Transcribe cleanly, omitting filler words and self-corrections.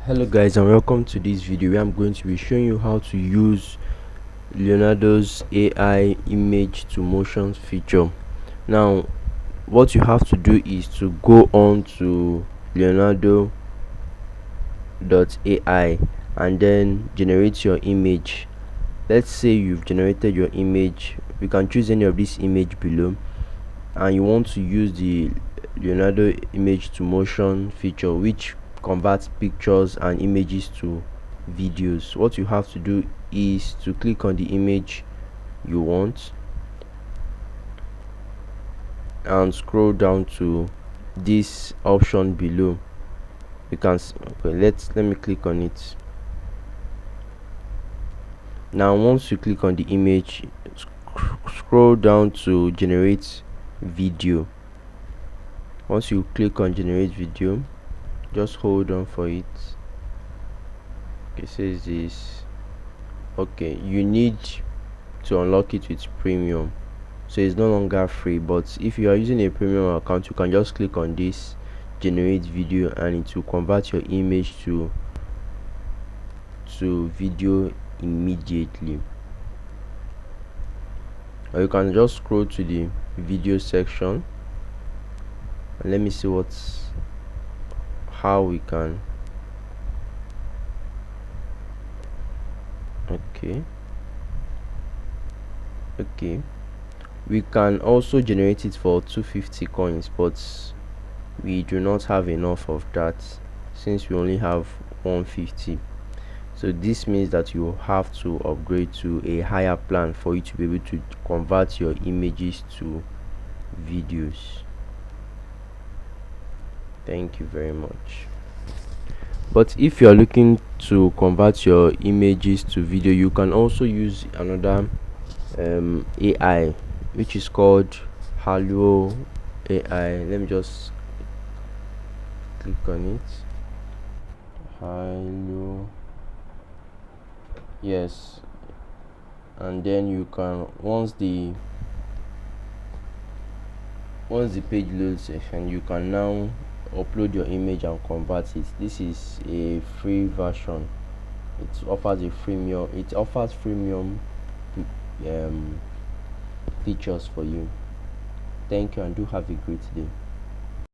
Hello guys, and welcome to this video where I'm going to be showing you how to use Leonardo's AI image to motion feature. Now what you have to do is to go on to leonardo.ai and then generate your image. Let's say you've generated your image. You can choose any of this image below, and you want to use the Leonardo image to motion feature, which converts pictures and images to videos. What you have to do is to click on the image you want and scroll down to this option below. You can okay, let me click on it. Now once you click on the image, scroll down to generate video. Once you click on generate video, just hold on for it. It says this. Okay, you need to unlock it with premium, so it's no longer free. But if you are using a premium account, you can just click on this generate video and it will convert your image to video immediately. Or you can just scroll to the video section and let me see how we can. Okay, we can also generate it for 250 coins, but we do not have enough of that since we only have 150. So this means that you have to upgrade to a higher plan for you to be able to convert your images to videos. Thank you very much. But if you are looking to convert your images to video, you can also use another AI, which is called Halo AI. Let me just click on it. Halo, yes. And then you can, once the page loads, and you can now upload your image and convert it. This is a free version. It offers freemium features for you. Thank you and do have a great day.